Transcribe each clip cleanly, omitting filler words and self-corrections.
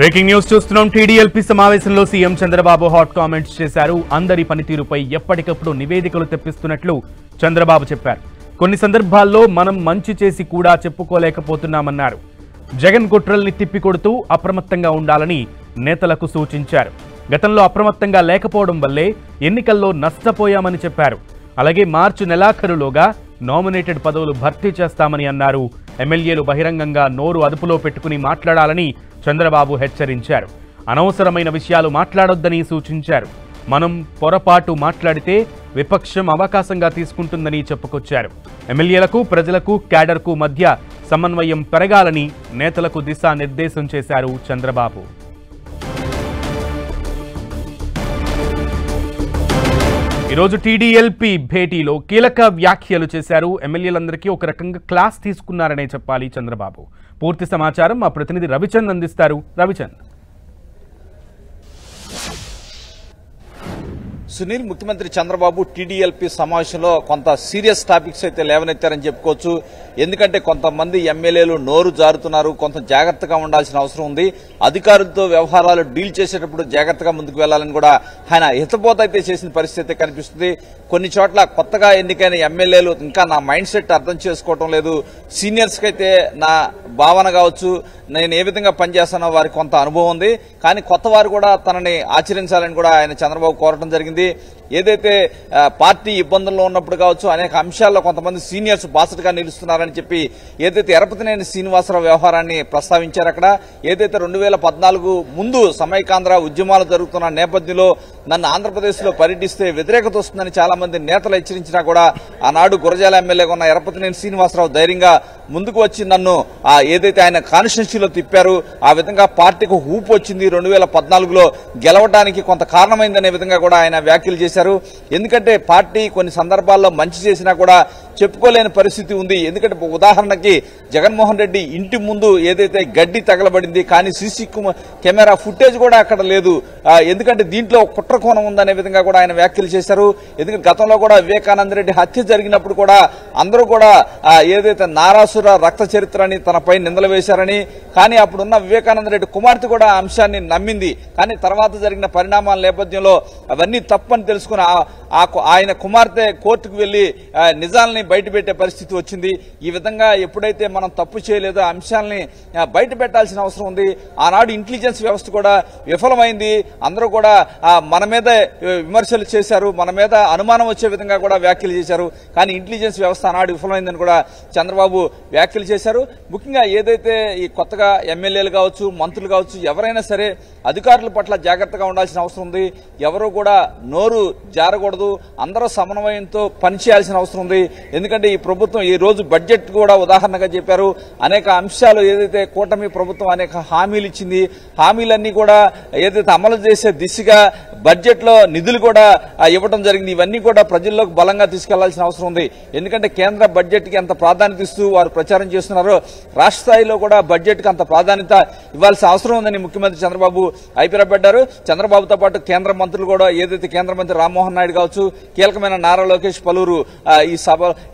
Breaking news చూస్తున్నాం. TDLP సమావేశంలో CM Chandrababu hot comments చేశారు. అందరి పనితీరుపై ఎప్పటికప్పుడు నివేదికలు తెప్పిస్తున్నట్లు చంద్రబాబు చెప్పారు. కొన్ని సందర్భాల్లో మనం మంచి చేసి కూడా చెప్పుకోలేకపోతున్నామన్నారు. జగన్ కుట్రల్ని తిప్పికొడుతూ అప్రమత్తంగా ఉండాలని నేతలకు సూచించారు. గతంలో అప్రమత్తంగా లేకపోవడం వల్లే ఎన్నికల్లో నష్టపోయామని చెప్పారు. అలాగే మార్చి నెలాఖరులోగా నామినేటెడ్ పదవులు భర్తీ చేస్తామని అన్నారు. ఎమ్మెల్యేలు బహిరంగంగా నోరు అదుపులో పెట్టుకుని మాట్లాడాలని చంద్రబాబు హెచ్చరించారు. అనవసరమైన విషయాలు మాట్లాడొద్దని సూచించారు. మనం పొరపాటు మాట్లాడితే విపక్షం అవకాశంగా తీసుకుంటుందని చెప్పుకొచ్చారు. ఎమ్మెల్యేలకు, ప్రజలకు, క్యాడర్కు మధ్య సమన్వయం పెరగాలని నేతలకు దిశానిర్దేశం చేశారు చంద్రబాబు. ఈరోజు టీడీఎల్పీ భేటీలో కీలక వ్యాఖ్యలు చేశారు. ఎమ్మెల్యేలందరికీ ఒక రకంగా క్లాస్ తీసుకున్నారనే చెప్పాలి చంద్రబాబు. పూర్తి సమాచారం మా ప్రతినిధి రవిచంద్ అందిస్తారు. రవిచంద్. సునీల్, ముఖ్యమంత్రి చంద్రబాబు టీడీఎల్పీ సమావేశంలో కొంత సీరియస్ టాపిక్స్ అయితే లేవనెత్తారని చెప్పుకోవచ్చు. ఎందుకంటే కొంతమంది ఎమ్మెల్యేలు నోరు జారుతున్నారు, కొంత జాగ్రత్తగా ఉండాల్సిన అవసరం ఉంది. అధికారులతో వ్యవహారాలు డీల్ చేసేటప్పుడు జాగ్రత్తగా ముందుకు వెళ్లాలని కూడా ఆయన హితబోధ అయితే చేసిన పరిస్థితి కనిపిస్తుంది. కొన్ని చోట్ల కొత్తగా ఎన్నికైన ఎమ్మెల్యేలు ఇంకా నా మైండ్ సెట్ అర్థం చేసుకోవటం లేదు. సీనియర్స్ కి అయితే నా భావన కావచ్చు, నేను ఏ విధంగా పనిచేస్తానో వారికి కొంత అనుభవం ఉంది. కానీ కొత్త వారు కూడా తనని ఆచరించాలని కూడా ఆయన చంద్రబాబు కోరటం జరిగింది. ఏదైతే పార్టీ ఇబ్బందుల్లో ఉన్నప్పుడు కావచ్చు, అనేక అంశాల్లో కొంతమంది సీనియర్స్ బాసటగా నిలుస్తున్నారని చెప్పి ఏదైతే ఎరపతినేని శ్రీనివాసరావు వ్యవహారాన్ని ప్రస్తావించారు. అక్కడ ఏదైతే 2014 ముందు సమైకాంధ్ర ఉద్యమాలు జరుగుతున్న నేపథ్యంలో నన్ను ఆంధ్రప్రదేశ్ లో పర్యటిస్తే వ్యతిరేకత వస్తుందని చాలా మంది నేతలు హెచ్చరించినా కూడా ఆనాడు గురజాల ఎమ్మెల్యేగా ఉన్న ఎరపతినేని శ్రీనివాసరావు ధైర్యంగా ముందుకు వచ్చి నన్ను ఏదైతే ఆయన కాన్స్టిట్యున్సీలో తిప్పారు, ఆ విధంగా పార్టీకి ఊపు వచ్చింది. 2014లో గెలవడానికి కొంత కారణమైందనే విధంగా కూడా ఆయన వ్యాఖ్యలు చేశారు. ఎందుకంటే పార్టీ కొన్ని సందర్భాల్లో మంచి చేసినా కూడా చెప్పుకోలేని పరిస్థితి ఉంది. ఎందుకంటే ఉదాహరణకి జగన్మోహన్ రెడ్డి ఇంటి ముందు ఏదైతే గడ్డి తగలబడింది, కానీ సీసీ కెమెరా ఫుటేజ్ కూడా అక్కడ లేదు. ఎందుకంటే దీంట్లో కుట్రకోణం ఉందనే విధంగా కూడా ఆయన వ్యాఖ్యలు చేశారు. ఎందుకంటే గతంలో కూడా వివేకానంద రెడ్డి హత్య జరిగినప్పుడు కూడా అందరూ కూడా ఏదైతే నారాసుర రక్త చరిత్రని తనపై నిందలు వేశారని, కానీ అప్పుడున్న వివేకానంద రెడ్డి కుమార్తె కూడా ఆ అంశాన్ని నమ్మింది. కానీ తర్వాత జరిగిన పరిణామాల నేపథ్యంలో అవన్నీ తప్పని తెలుసుకుని ఆయన కుమార్తె కోర్టుకు వెళ్లి నిజాలని బయటపెట్టే పరిస్థితి వచ్చింది. ఈ విధంగా ఎప్పుడైతే మనం తప్పు చేయలేదో ఆ అంశాలని బయట పెట్టాల్సిన అవసరం ఉంది. ఆనాడు ఇంటెలిజెన్స్ వ్యవస్థ కూడా విఫలమైంది. అందరూ కూడా మన మీద విమర్శలు చేశారు, మన మీద అనుమానం వచ్చే విధంగా కూడా వ్యాఖ్యలు చేశారు. కానీ ఇంటెలిజెన్స్ వ్యవస్థ ఆనాడు విఫలమైందని కూడా చంద్రబాబు వ్యాఖ్యలు చేశారు. ముఖ్యంగా ఏదైతే ఈ కొత్తగా ఎమ్మెల్యేలు కావచ్చు, మంత్రులు కావచ్చు, ఎవరైనా సరే అధికారుల పట్ల జాగ్రత్తగా ఉండాల్సిన అవసరం ఉంది. ఎవరు కూడా నోరు జారకూడదు. అందరూ సమన్వయంతో పనిచేయాల్సిన అవసరం ఉంది. ఎందుకంటే ఈ ప్రభుత్వం ఈ రోజు బడ్జెట్ కూడా ఉదాహరణగా చెప్పారు. అనేక అంశాలు ఏదైతే కూటమి ప్రభుత్వం అనేక హామీలు ఇచ్చింది, హామీలన్నీ కూడా ఏదైతే అమలు చేసే దిశగా బడ్జెట్ లో నిధులు కూడా ఇవ్వడం జరిగింది. ఇవన్నీ కూడా ప్రజల్లోకి బలంగా తీసుకెళ్లాల్సిన అవసరం ఉంది. ఎందుకంటే కేంద్ర బడ్జెట్ కి ఎంత ప్రాధాన్యత ఇస్తూ వారు ప్రచారం చేస్తున్నారో రాష్ట్ర స్థాయిలో కూడా బడ్జెట్ కి అంత ప్రాధాన్యత ఇవ్వాల్సిన అవసరం ఉందని ముఖ్యమంత్రి చంద్రబాబు అభిప్రాయపడ్డారు. చంద్రబాబుతో పాటు కేంద్ర మంత్రులు కూడా ఏదైతే కేంద్ర మంత్రి రామ్మోహన్ నాయుడు కావచ్చు, కీలకమైన నారా లోకేష్ పలువురు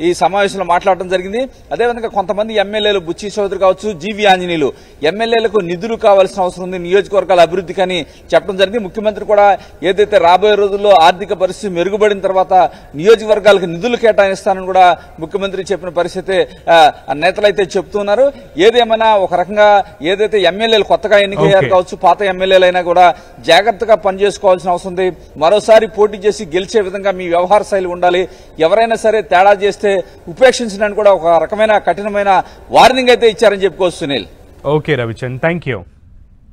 ఈ సమావేశంలో మాట్లాడడం జరిగింది. అదేవిధంగా కొంతమంది ఎమ్మెల్యేలు బుచ్చి చౌదరి కావచ్చు, జీవి ఆంజనేయులు ఎమ్మెల్యేలకు నిధులు కావాల్సిన అవసరం ఉంది, నియోజకవర్గాల అభివృద్ధికి అని చెప్పడం జరిగింది. ముఖ్యమంత్రి కూడా ఏదైతే రాబోయే రోజుల్లో ఆర్థిక పరిస్థితి మెరుగుపడిన తర్వాత నియోజకవర్గాలకు నిధులు కేటాయిస్తానని కూడా ముఖ్యమంత్రి చెప్పిన పరిస్థితి నేతలైతే చెప్తున్నారు. ఏదేమైనా ఒక రకంగా ఏదైతే ఎమ్మెల్యేలు కొత్తగా ఎన్నికయ్యారు కావచ్చు, పాత ఎమ్మెల్యేలైనా కూడా జాగ్రత్తగా పనిచేసుకోవాల్సిన అవసరం ఉంది. మరోసారి పోటీ చేసి గెలిచే విధంగా మీ వ్యవహార శైలి ఉండాలి. ఎవరైనా సరే తేడా చేస్తే ఉపేక్షించడానికి కూడా ఒక రకమైన కఠినమైన వార్నింగ్ అయితే ఇచ్చారని చెప్పుకోవచ్చు. Sunil. Okay Ravichand, thank you.